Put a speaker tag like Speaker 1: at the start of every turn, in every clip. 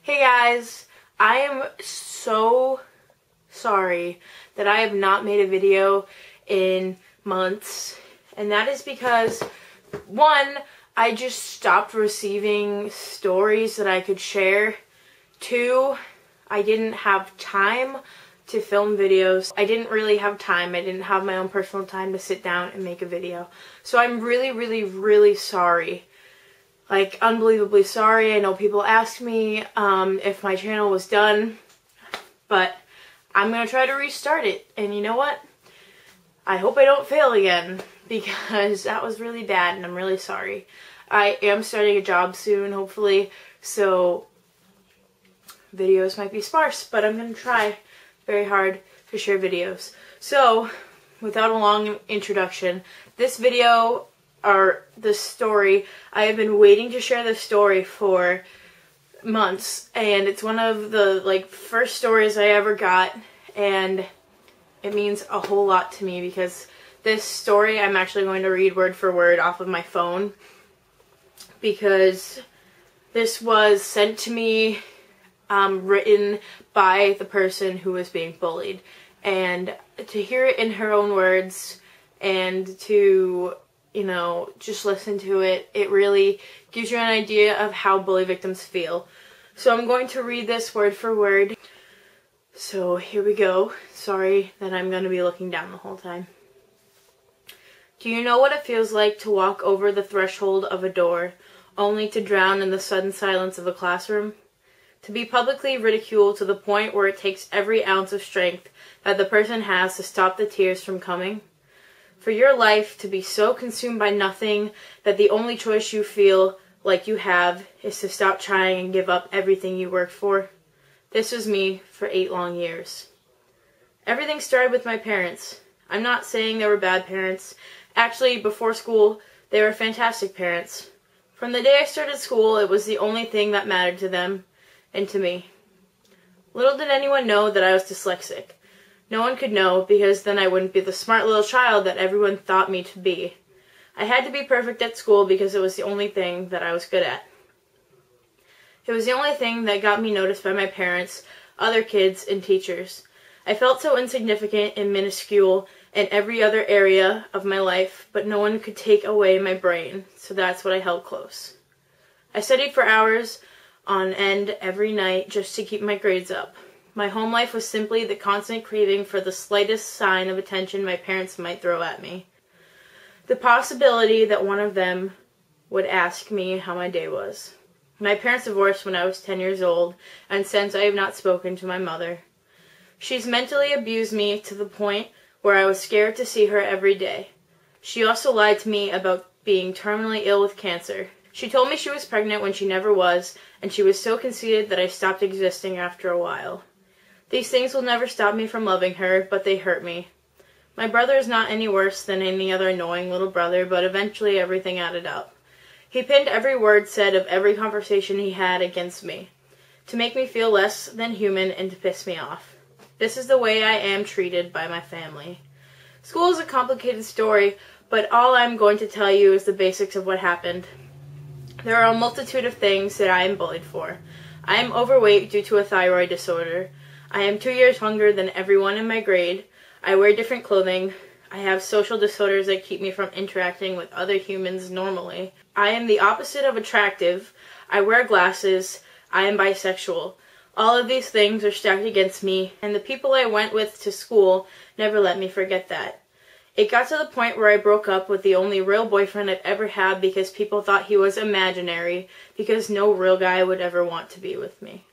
Speaker 1: Hey guys, I am so sorry that I have not made a video in months, and that is because, one, I just stopped receiving stories that I could share. Two, I didn't have time to film videos. I didn't really have time. I didn't have my own personal time to sit down and make a video. So I'm really sorry. Like, unbelievably sorry. I know people asked me if my channel was done, but I'm going to try to restart it. And you know what? I hope I don't fail again, because that was really bad and I'm really sorry. I am starting a job soon, hopefully, so videos might be sparse, but I'm going to try very hard to share videos. So, without a long introduction, this video, or this story, I have been waiting to share this story for months, and it's one of the first stories I ever got, and it means a whole lot to me because this story I'm actually going to read word for word off of my phone, because this was sent to me written by the person who was being bullied, and to hear it in her own words and to just listen to it, it really gives you an idea of how bully victims feel. So I'm going to read this word for word. So here we go. Sorry that I'm going to be looking down the whole time. Do you know what it feels like to walk over the threshold of a door, only to drown in the sudden silence of a classroom? To be publicly ridiculed to the point where it takes every ounce of strength that the person has to stop the tears from coming? For your life to be so consumed by nothing that the only choice you feel like you have is to stop trying and give up everything you worked for? This was me for 8 long years. Everything started with my parents. I'm not saying they were bad parents. Actually, before school, they were fantastic parents. From the day I started school, it was the only thing that mattered to them and to me. Little did anyone know that I was dyslexic. No one could know, because then I wouldn't be the smart little child that everyone thought me to be. I had to be perfect at school because it was the only thing that I was good at. It was the only thing that got me noticed by my parents, other kids, and teachers. I felt so insignificant and minuscule in every other area of my life, but no one could take away my brain, so that's what I held close. I studied for hours on end every night just to keep my grades up. My home life was simply the constant craving for the slightest sign of attention my parents might throw at me. The possibility that one of them would ask me how my day was. My parents divorced when I was 10 years old, and since I have not spoken to my mother. She's mentally abused me to the point where I was scared to see her every day. She also lied to me about being terminally ill with cancer. She told me she was pregnant when she never was, and she was so conceited that I stopped existing after a while. These things will never stop me from loving her, but they hurt me. My brother is not any worse than any other annoying little brother, but eventually everything added up. He pinned every word said of every conversation he had against me, to make me feel less than human and to piss me off. This is the way I am treated by my family. School is a complicated story, but all I'm going to tell you is the basics of what happened. There are a multitude of things that I am bullied for. I am overweight due to a thyroid disorder. I am 2 years younger than everyone in my grade. I wear different clothing. I have social disorders that keep me from interacting with other humans normally. I am the opposite of attractive. I wear glasses. I am bisexual. All of these things are stacked against me, and the people I went with to school never let me forget that. It got to the point where I broke up with the only real boyfriend I've ever had because people thought he was imaginary, because no real guy would ever want to be with me.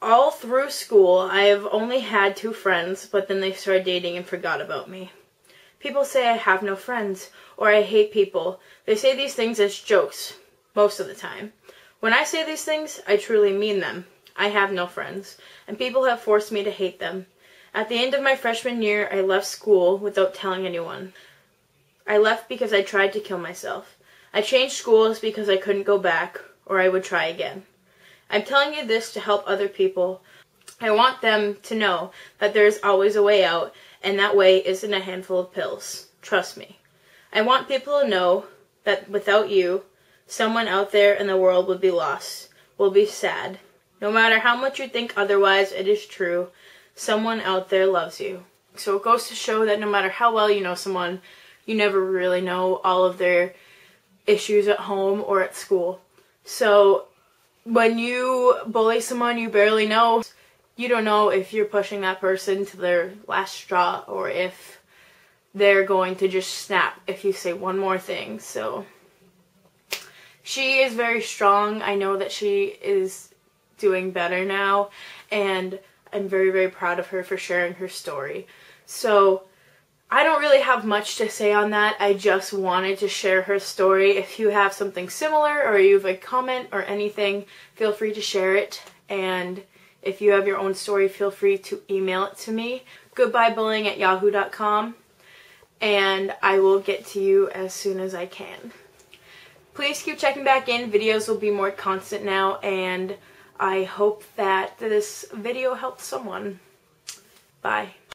Speaker 1: All through school, I have only had 2 friends, but then they started dating and forgot about me. People say I have no friends, or I hate people. They say these things as jokes, most of the time. When I say these things, I truly mean them. I have no friends, and people have forced me to hate them. At the end of my freshman year, I left school without telling anyone. I left because I tried to kill myself. I changed schools because I couldn't go back, or I would try again. I'm telling you this to help other people. I want them to know that there is always a way out, and that way isn't a handful of pills. Trust me. I want people to know that without you, someone out there in the world would be lost, will be sad, No matter how much you think otherwise, it is true. Someone out there loves you. So it goes to show that no matter how well you know someone, you never really know all of their issues at home or at school. So when you bully someone you barely know, you don't know if you're pushing that person to their last straw or if they're going to just snap if you say one more thing. So she is very strong. I know that she is doing better now, and I'm very, very proud of her for sharing her story. So I don't really have much to say on that. I just wanted to share her story. If you have something similar or you have a comment or anything, feel free to share it. And if you have your own story, feel free to email it to me, goodbyebullying@yahoo.com, and I will get to you as soon as I can. Please keep checking back in. Videos will be more constant now, and I hope that this video helped someone. Bye.